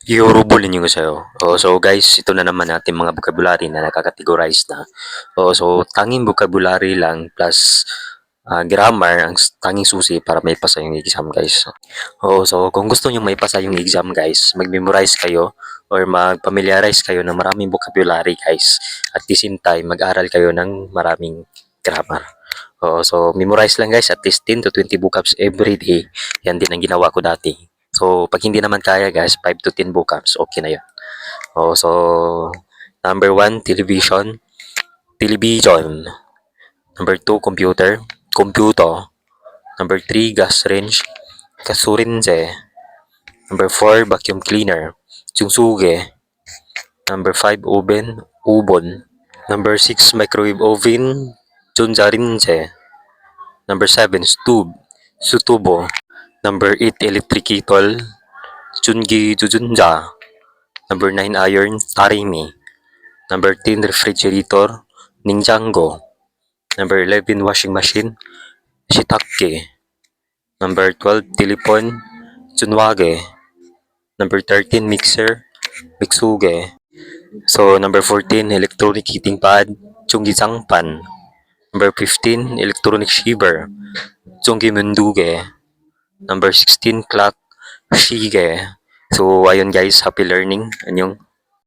i-rubulin ko sa'yo. So guys, ito na naman natin mga vocabulary na nakakategorize na. So tanging vocabulary lang plus grammar ang tanging susi para may pasa yung exam guys. So kung gusto nyo may pasa yung exam guys, mag-memorize kayo or mag-familiarize kayo ng maraming vocabulary guys. At the same time, mag-aral kayo ng maraming grammar. So memorize lang guys, at least 10 to 20 vocabs every day. Yan din ang ginawa ko dati. So, pag hindi naman kaya guys, 5 to 10 vocabs, okay na yun. So, number 1, television. Television. Number 2, computer. Computer. Number 3, gas range. Kasurinze. Number 4, vacuum cleaner. Tsungsuge. Number 5, oven. Ubon. Number 6, microwave oven. Chunjarinze. Number 7, stove. Sutubo. Number 8, electric kettle. Chungi Jujunja. Number 9, iron, Tarimi. Number 10, refrigerator, Ninjango. Number 11, washing machine, Shitake. Number 12, telephone, Tsunwage. Number 13, mixer, Mitsuge. So, number 14, electronic heating pad, Chunggizangpan. Number 15, electronic shaver, Chunggi Munduge. Number 16, clock, Shige. So, ayun guys, happy learning. Anyong